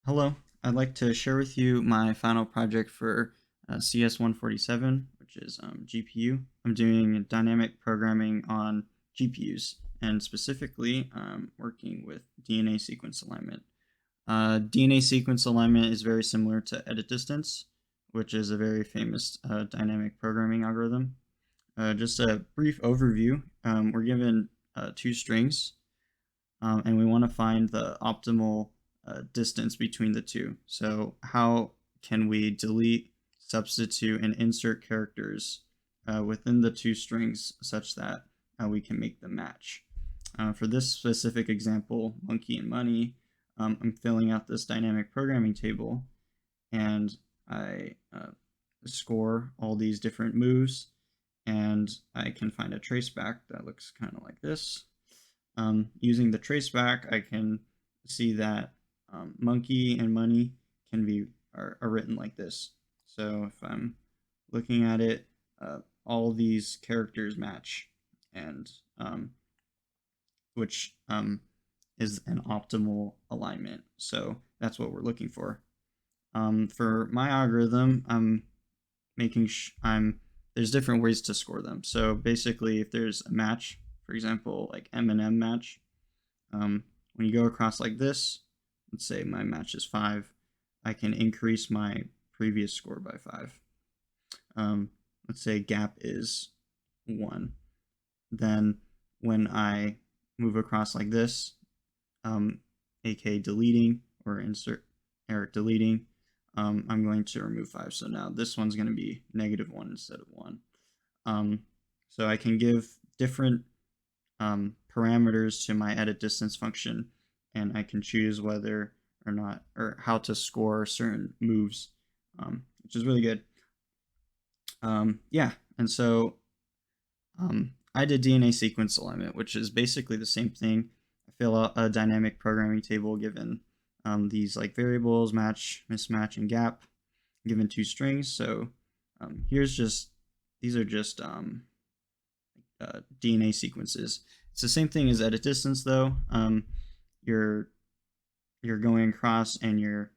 Hello, I'd like to share with you my final project for CS147, which is GPU. I'm doing dynamic programming on GPUs, and specifically working with DNA sequence alignment. DNA sequence alignment is very similar to edit distance, which is a very famous dynamic programming algorithm. Just a brief overview, we're given two strings, and we want to find the optimal distance between the two. So how can we delete, substitute, and insert characters within the two strings such that we can make them match? For this specific example, monkey and money, I'm filling out this dynamic programming table, and I score all these different moves, and I can find a traceback that looks kind of like this. Using the traceback, I can see that monkey and money are written like this. So if I'm looking at it, all these characters match, and which is an optimal alignment. So that's what we're looking for. For my algorithm, I'm making there's different ways to score them. So basically, if there's a match, for example, like M&M match, when you go across like this, let's say my match is 5, I can increase my previous score by 5. Let's say gap is 1. Then when I move across like this, aka deleting or insert or deleting, I'm going to remove 5. So now this one's going to be -1 instead of 1. So I can give different parameters to my edit distance function, and I can choose whether or not, or how to score certain moves, which is really good. Yeah, and so I did DNA sequence alignment, which is basically the same thing. I fill out a dynamic programming table given these like variables, match, mismatch, and gap, given two strings. So these are just DNA sequences. It's the same thing as edit distance, though. You're going across and you're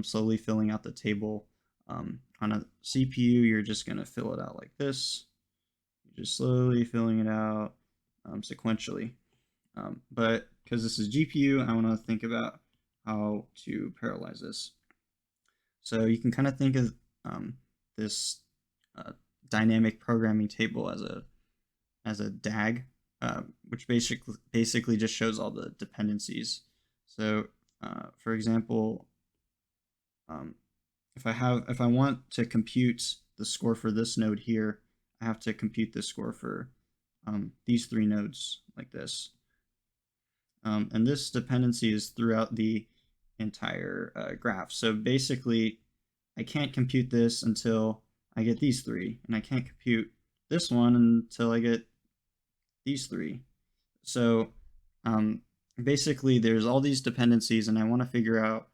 slowly filling out the table. On a CPU, you're just going to fill it out like this. You're just slowly filling it out sequentially. But because this is GPU, I want to think about how to parallelize this. So you can kind of think of this dynamic programming table as a DAG, which basically just shows all the dependencies. So, for example, if I want to compute the score for this node here, I have to compute the score for these 3 nodes like this. And this dependency is throughout the entire graph. So basically, I can't compute this until I get these 3, and I can't compute this one until I get these 3. So basically, there's all these dependencies, and I want to figure out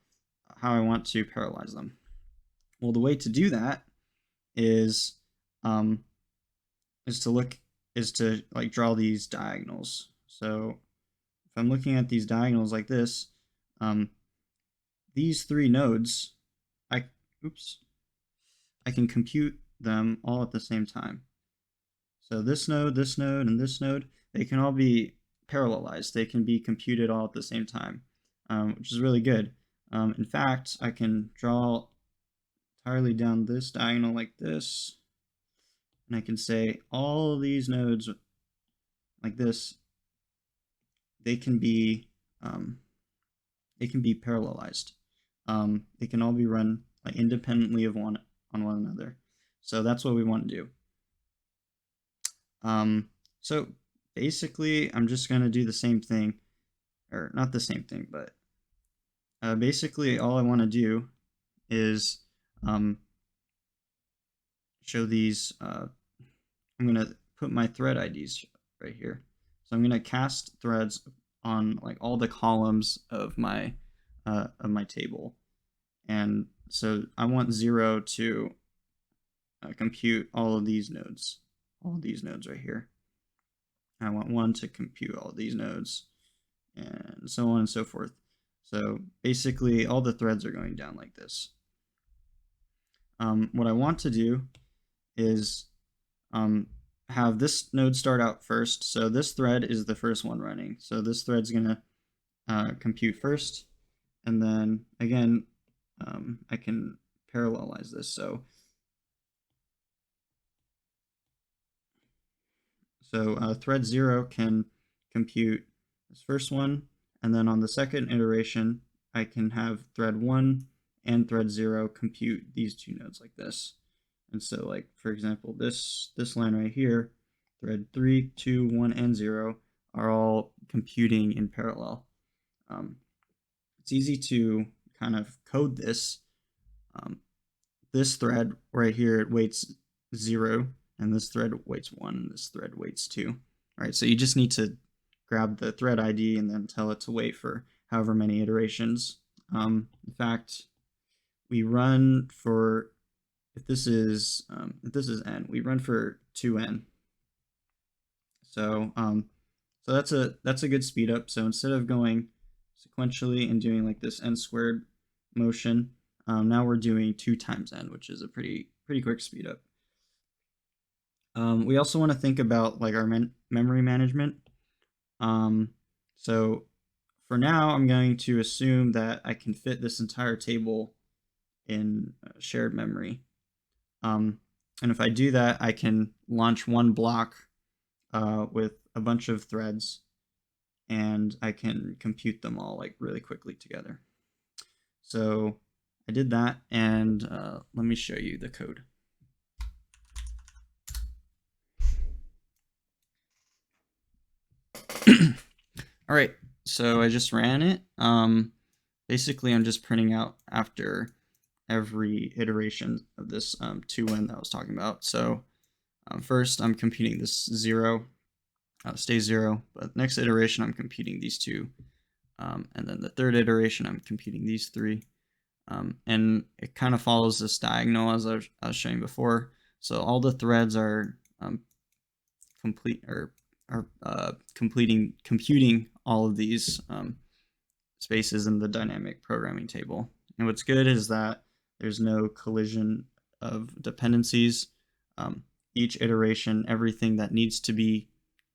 how I want to parallelize them. Well, the way to do that is to like draw these diagonals. So if I'm looking at these diagonals like this, these 3 nodes, I can compute them all at the same time. So this node, and this node, they can all be parallelized. They can be computed all at the same time, which is really good. In fact, I can draw entirely down this diagonal like this, and I can say all of these nodes like this, they can be parallelized. They can all be run like independently of one another. So that's what we want to do. So basically, I'm just going to do the same thing, or not the same thing, but basically all I want to do is show these. I'm going to put my thread IDs right here. So I'm going to cast threads on like all the columns of my table, and so I want 0 to compute all of these nodes right here. I want 1 to compute all of these nodes, and so on and so forth. So basically all the threads are going down like this. What I want to do is have this node start out first. So this thread is the first one running. So this thread's going to compute first. And then again, I can parallelize this. So thread 0 can compute this first one, and then on the second iteration, I can have thread 1 and thread 0 compute these two nodes like this. And so, like, for example, this line right here, thread 3, 2, 1, and 0 are all computing in parallel. It's easy to kind of code this. This thread right here, it waits 0, and this thread waits 1, and this thread waits 2. All right, so you just need to grab the thread ID and then tell it to wait for however many iterations. In fact, we run for, if this is n, we run for 2n. So that's a good speed up. So instead of going sequentially and doing like this n squared motion, now we're doing 2 times n, which is a pretty quick speed up. We also want to think about like our memory management. So for now, I'm going to assume that I can fit this entire table in shared memory. And if I do that, I can launch one block with a bunch of threads, and I can compute them all like really quickly together. So I did that, and let me show you the code. All right, so I just ran it. Basically, I'm just printing out after every iteration of this 2n that I was talking about. So first, I'm computing this 0, stays 0, but next iteration, I'm computing these 2. And then the third iteration, I'm computing these 3. And it kind of follows this diagonal as I was showing before. So all the threads are computing all of these spaces in the dynamic programming table. And what's good is that there's no collision of dependencies. Each iteration, everything that needs to be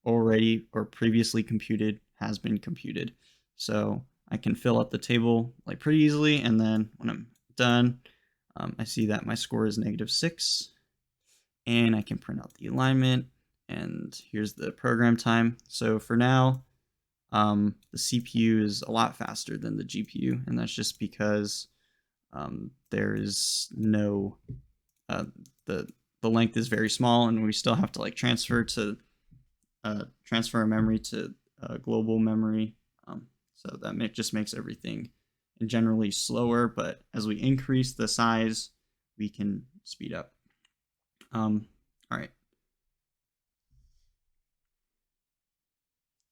already or previously computed has been computed. So I can fill up the table like pretty easily, and then when I'm done, I see that my score is -6, and I can print out the alignment, and here's the program time. So for now, the CPU is a lot faster than the GPU, and that's just because there is no the length is very small, and we still have to like transfer our memory to global memory. So that just makes everything generally slower, but as we increase the size, we can speed up. All right.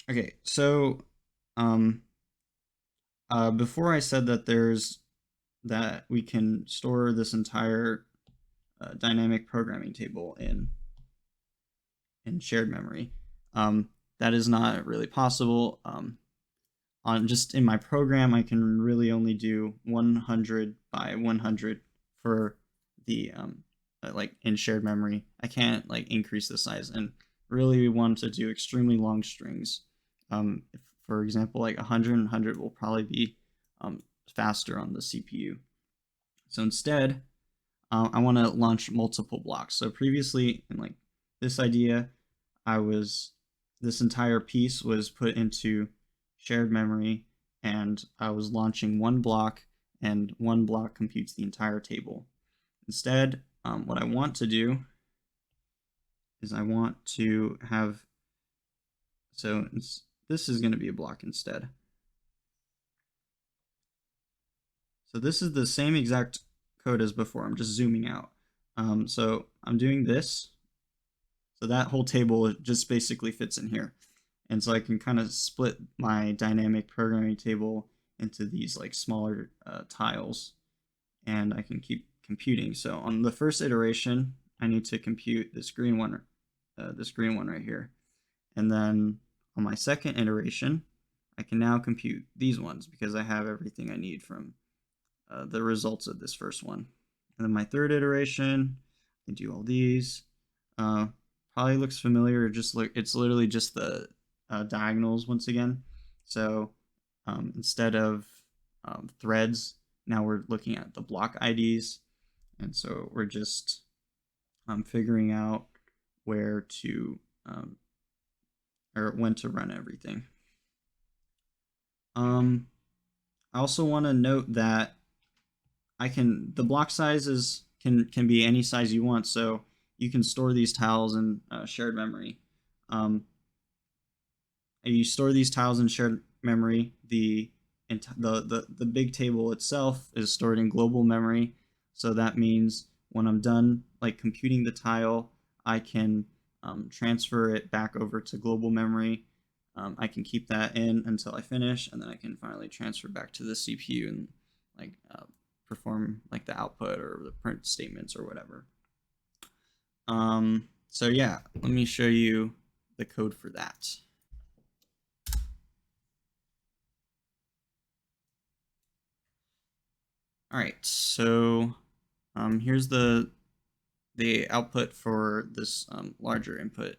Okay, so before I said that we can store this entire dynamic programming table in shared memory. That is not really possible. Just in my program, I can really only do 100 by 100 for the like in shared memory. I can't like increase the size, and really want to do extremely long strings. If, for example, like 100 and 100 will probably be faster on the CPU. So instead, I want to launch multiple blocks. So previously, in like this idea, this entire piece was put into shared memory, and I was launching one block, and one block computes the entire table. Instead, what I want to do is I want to have, so this is going to be a block instead. So this is the same exact code as before. I'm just zooming out. So I'm doing this. So that whole table just basically fits in here. And so I can kind of split my dynamic programming table into these like smaller tiles, and I can keep computing. So on the first iteration, I need to compute this green one right here. And then on my second iteration, I can now compute these ones because I have everything I need from the results of this first one. And then my third iteration, I can do all these. Probably looks familiar. Just look, it's literally just the diagonals once again. So instead of threads, now we're looking at the block IDs. And so we're just figuring out where to or when to run everything. I also want to note that the block sizes can be any size you want, so you can store these tiles in shared memory. You store these tiles in shared memory. The big table itself is stored in global memory, so that means when I'm done like computing the tile, I can transfer it back over to global memory. I can keep that in until I finish, and then I can finally transfer back to the CPU and like perform like the output or the print statements or whatever. So yeah, let me show you the code for that. All right, so here's the output for this larger input.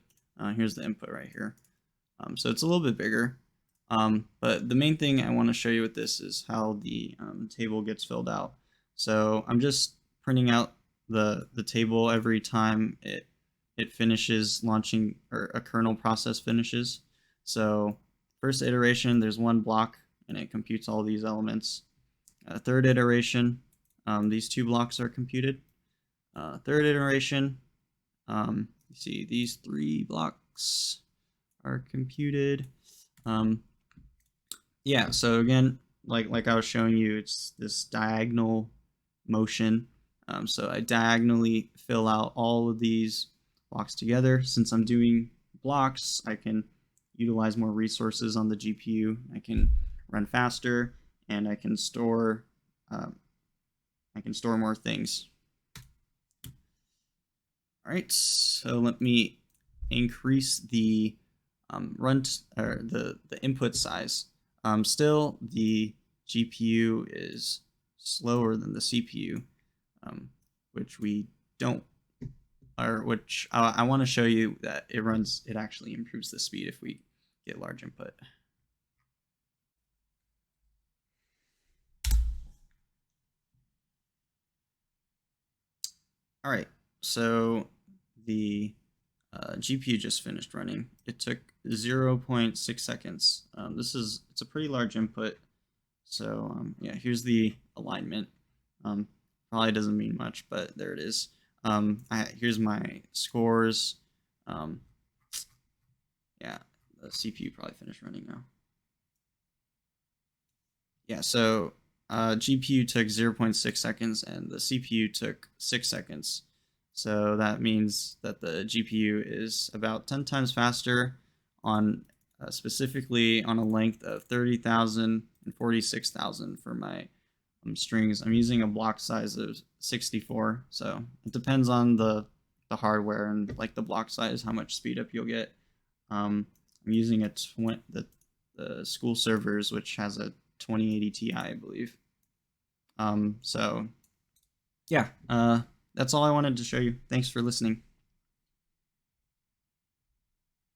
Here's the input right here. So it's a little bit bigger, but the main thing I want to show you with this is how the table gets filled out. So I'm just printing out the table every time it finishes launching, or a kernel process finishes. So first iteration, there's one block and it computes all these elements. Third iteration, these two blocks are computed. Third iteration, you see these three blocks are computed. Yeah, so again, like I was showing you, it's this diagonal motion. So I diagonally fill out all of these blocks together. Since I'm doing blocks, I can utilize more resources on the GPU. I can run faster, and I can store more things. All right, so let me increase the the input size. Still, the GPU is slower than the CPU, which we don't, or which I want to show you that it actually improves the speed if we get large input. All right, so the GPU just finished running. It took 0.6 seconds. It's a pretty large input. So yeah, here's the alignment. Probably doesn't mean much, but there it is. Here's my scores. Yeah, the CPU probably finished running now. Yeah, so GPU took 0.6 seconds and the CPU took 6 seconds. So that means that the GPU is about 10 times faster on specifically on a length of 30,000 and 46,000 for my strings. I'm using a block size of 64, so it depends on the hardware and like the block size, how much speed up you'll get. I'm using the school servers, which has a 2080 Ti, I believe. So yeah, that's all I wanted to show you. Thanks for listening.